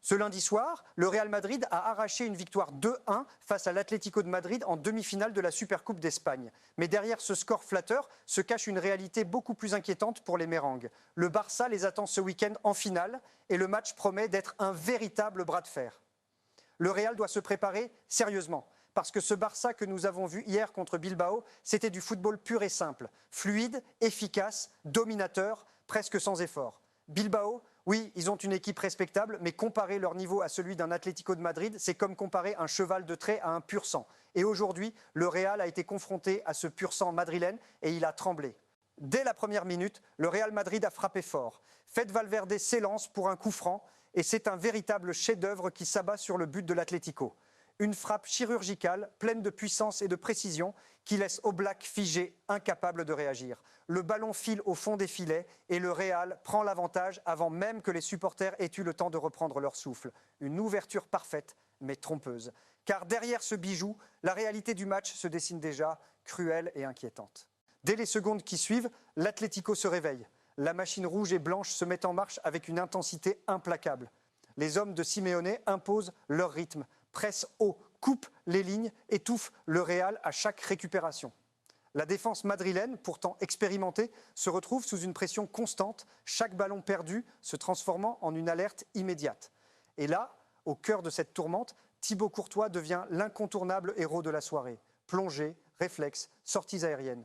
Ce lundi soir, le Real Madrid a arraché une victoire 2-1 face à l'Atlético de Madrid en demi-finale de la Supercoupe d'Espagne. Mais derrière ce score flatteur se cache une réalité beaucoup plus inquiétante pour les Mérengues. Le Barça les attend ce week-end en finale et le match promet d'être un véritable bras de fer. Le Real doit se préparer sérieusement. Parce que ce Barça que nous avons vu hier contre Bilbao, c'était du football pur et simple, fluide, efficace, dominateur, presque sans effort. Bilbao, oui, ils ont une équipe respectable, mais comparer leur niveau à celui d'un Atlético de Madrid, c'est comme comparer un cheval de trait à un pur sang. Et aujourd'hui, le Real a été confronté à ce pur sang madrilène et il a tremblé. Dès la première minute, le Real Madrid a frappé fort. Fede Valverde s'élance pour un coup franc et c'est un véritable chef-d'œuvre qui s'abat sur le but de l'Atlético. Une frappe chirurgicale, pleine de puissance et de précision, qui laisse Oblak figé, incapable de réagir. Le ballon file au fond des filets et le Real prend l'avantage avant même que les supporters aient eu le temps de reprendre leur souffle. Une ouverture parfaite, mais trompeuse. Car derrière ce bijou, la réalité du match se dessine déjà, cruelle et inquiétante. Dès les secondes qui suivent, l'Atlético se réveille. La machine rouge et blanche se met en marche avec une intensité implacable. Les hommes de Simeone imposent leur rythme, pressent haut, coupent les lignes, étouffent le Real à chaque récupération. La défense madrilène, pourtant expérimentée, se retrouve sous une pression constante, chaque ballon perdu se transformant en une alerte immédiate. Et là, au cœur de cette tourmente, Thibaut Courtois devient l'incontournable héros de la soirée. Plongée, réflexe, sorties aériennes.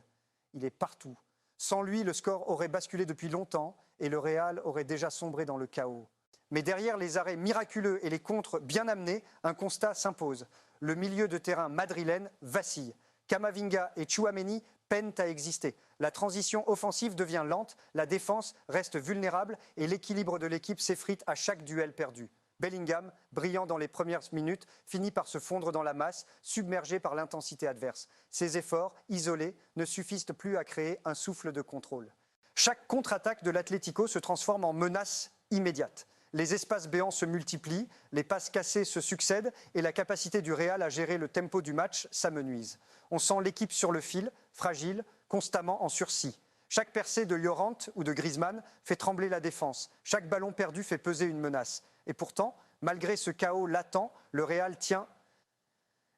Il est partout. Sans lui, le score aurait basculé depuis longtemps et le Real aurait déjà sombré dans le chaos. Mais derrière les arrêts miraculeux et les contres bien amenés, un constat s'impose. Le milieu de terrain madrilène vacille. Camavinga et Tchouaméni peinent à exister. La transition offensive devient lente, la défense reste vulnérable et l'équilibre de l'équipe s'effrite à chaque duel perdu. Bellingham, brillant dans les premières minutes, finit par se fondre dans la masse, submergé par l'intensité adverse. Ses efforts, isolés, ne suffisent plus à créer un souffle de contrôle. Chaque contre-attaque de l'Atlético se transforme en menace immédiate. Les espaces béants se multiplient, les passes cassées se succèdent et la capacité du Real à gérer le tempo du match s'amenuise. On sent l'équipe sur le fil, fragile, constamment en sursis. Chaque percée de Llorente ou de Griezmann fait trembler la défense. Chaque ballon perdu fait peser une menace. Et pourtant, malgré ce chaos latent, le Real tient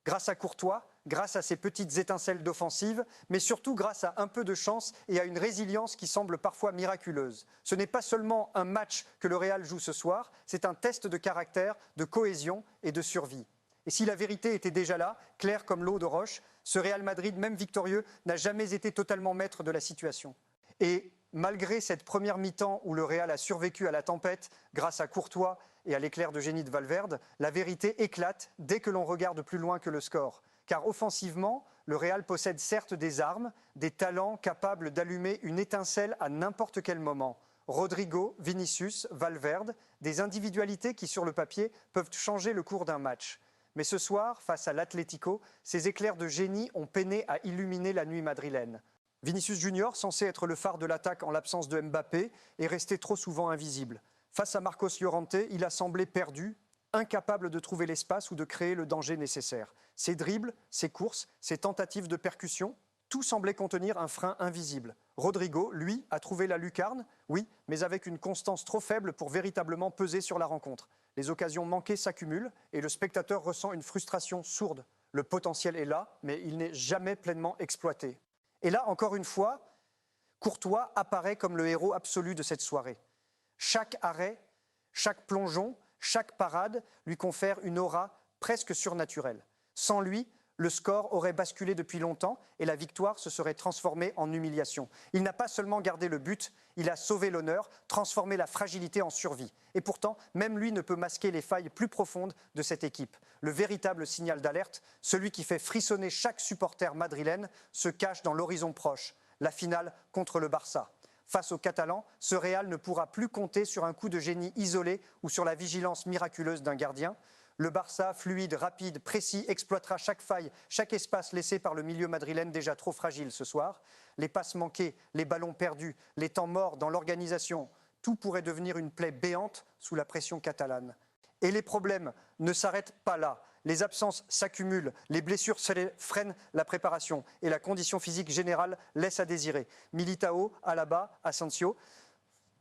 grâce à Courtois, grâce à ses petites étincelles d'offensive, mais surtout grâce à un peu de chance et à une résilience qui semble parfois miraculeuse. Ce n'est pas seulement un match que le Real joue ce soir, c'est un test de caractère, de cohésion et de survie. Et si la vérité était déjà là, claire comme l'eau de roche, ce Real Madrid, même victorieux, n'a jamais été totalement maître de la situation. Et malgré cette première mi-temps où le Real a survécu à la tempête grâce à Courtois et à l'éclair de génie de Valverde, la vérité éclate dès que l'on regarde plus loin que le score. Car offensivement, le Real possède certes des armes, des talents capables d'allumer une étincelle à n'importe quel moment. Rodrigo, Vinicius, Valverde, des individualités qui sur le papier peuvent changer le cours d'un match. Mais ce soir, face à l'Atlético, ces éclairs de génie ont peiné à illuminer la nuit madrilène. Vinicius Junior, censé être le phare de l'attaque en l'absence de Mbappé, est resté trop souvent invisible. Face à Marcos Llorente, il a semblé perdu, incapable de trouver l'espace ou de créer le danger nécessaire. Ses dribbles, ses courses, ses tentatives de percussion, tout semblait contenir un frein invisible. Rodrigo, lui, a trouvé la lucarne, oui, mais avec une constance trop faible pour véritablement peser sur la rencontre. Les occasions manquées s'accumulent et le spectateur ressent une frustration sourde. Le potentiel est là, mais il n'est jamais pleinement exploité. Et là, encore une fois, Courtois apparaît comme le héros absolu de cette soirée. Chaque arrêt, chaque plongeon, chaque parade lui confère une aura presque surnaturelle. Sans lui, le score aurait basculé depuis longtemps et la victoire se serait transformée en humiliation. Il n'a pas seulement gardé le but, il a sauvé l'honneur, transformé la fragilité en survie. Et pourtant, même lui ne peut masquer les failles plus profondes de cette équipe. Le véritable signal d'alerte, celui qui fait frissonner chaque supporter madrilène, se cache dans l'horizon proche, la finale contre le Barça. Face aux Catalans, ce Real ne pourra plus compter sur un coup de génie isolé ou sur la vigilance miraculeuse d'un gardien. Le Barça, fluide, rapide, précis, exploitera chaque faille, chaque espace laissé par le milieu madrilène déjà trop fragile ce soir. Les passes manquées, les ballons perdus, les temps morts dans l'organisation, tout pourrait devenir une plaie béante sous la pression catalane. Et les problèmes ne s'arrêtent pas là. Les absences s'accumulent, les blessures freinent la préparation et la condition physique générale laisse à désirer. Militao, Alaba, Asensio,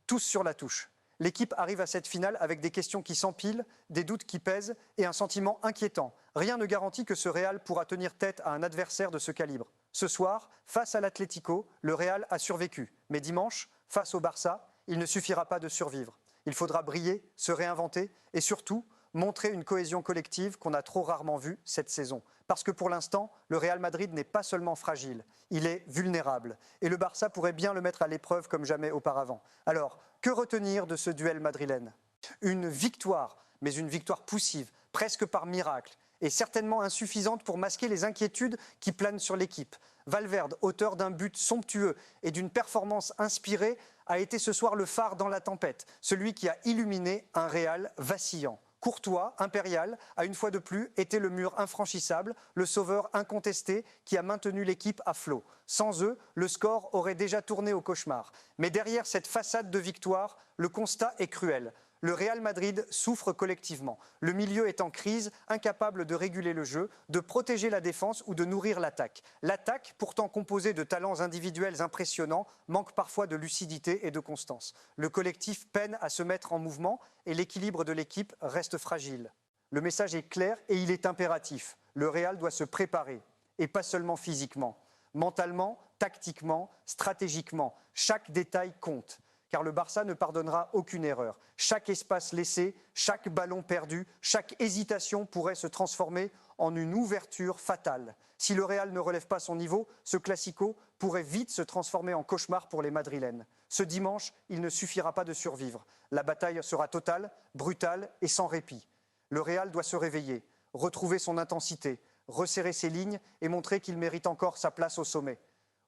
tous sur la touche. L'équipe arrive à cette finale avec des questions qui s'empilent, des doutes qui pèsent et un sentiment inquiétant. Rien ne garantit que ce Real pourra tenir tête à un adversaire de ce calibre. Ce soir, face à l'Atlético, le Real a survécu. Mais dimanche, face au Barça, il ne suffira pas de survivre. Il faudra briller, se réinventer et surtout montrer une cohésion collective qu'on a trop rarement vue cette saison. Parce que pour l'instant, le Real Madrid n'est pas seulement fragile, il est vulnérable. Et le Barça pourrait bien le mettre à l'épreuve comme jamais auparavant. Alors, que retenir de ce duel madrilène? Une victoire, mais une victoire poussive, presque par miracle, et certainement insuffisante pour masquer les inquiétudes qui planent sur l'équipe. Valverde, auteur d'un but somptueux et d'une performance inspirée, a été ce soir le phare dans la tempête, celui qui a illuminé un Real vacillant. Courtois, impérial, a une fois de plus été le mur infranchissable, le sauveur incontesté qui a maintenu l'équipe à flot. Sans eux, le score aurait déjà tourné au cauchemar. Mais derrière cette façade de victoire, le constat est cruel. Le Real Madrid souffre collectivement. Le milieu est en crise, incapable de réguler le jeu, de protéger la défense ou de nourrir l'attaque. L'attaque, pourtant composée de talents individuels impressionnants, manque parfois de lucidité et de constance. Le collectif peine à se mettre en mouvement et l'équilibre de l'équipe reste fragile. Le message est clair et il est impératif. Le Real doit se préparer, et pas seulement physiquement. Mentalement, tactiquement, stratégiquement, chaque détail compte. Car le Barça ne pardonnera aucune erreur. Chaque espace laissé, chaque ballon perdu, chaque hésitation pourrait se transformer en une ouverture fatale. Si le Real ne relève pas son niveau, ce classico pourrait vite se transformer en cauchemar pour les Madrilènes. Ce dimanche, il ne suffira pas de survivre. La bataille sera totale, brutale et sans répit. Le Real doit se réveiller, retrouver son intensité, resserrer ses lignes et montrer qu'il mérite encore sa place au sommet.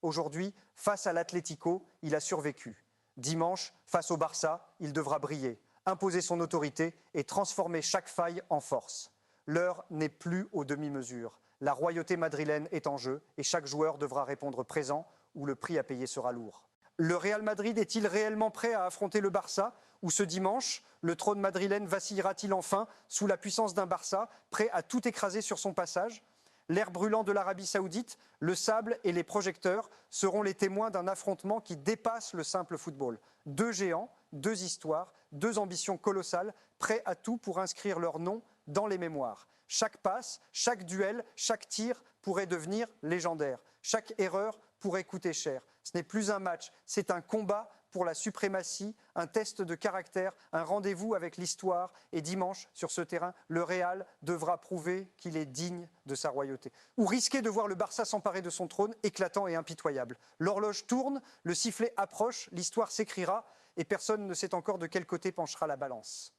Aujourd'hui, face à l'Atlético, il a survécu. Dimanche, face au Barça, il devra briller, imposer son autorité et transformer chaque faille en force. L'heure n'est plus aux demi-mesures. La royauté madrilène est en jeu et chaque joueur devra répondre présent ou le prix à payer sera lourd. Le Real Madrid est-il réellement prêt à affronter le Barça? Ou ce dimanche, le trône madrilène vacillera-t-il enfin sous la puissance d'un Barça prêt à tout écraser sur son passage? L'air brûlant de l'Arabie Saoudite, le sable et les projecteurs seront les témoins d'un affrontement qui dépasse le simple football. Deux géants, deux histoires, deux ambitions colossales, prêts à tout pour inscrire leur nom dans les mémoires. Chaque passe, chaque duel, chaque tir pourrait devenir légendaire. Chaque erreur pourrait coûter cher. Ce n'est plus un match, c'est un combat pour la suprématie, un test de caractère, un rendez-vous avec l'histoire. Et dimanche, sur ce terrain, le Real devra prouver qu'il est digne de sa royauté. Ou risquer de voir le Barça s'emparer de son trône, éclatant et impitoyable. L'horloge tourne, le sifflet approche, l'histoire s'écrira et personne ne sait encore de quel côté penchera la balance.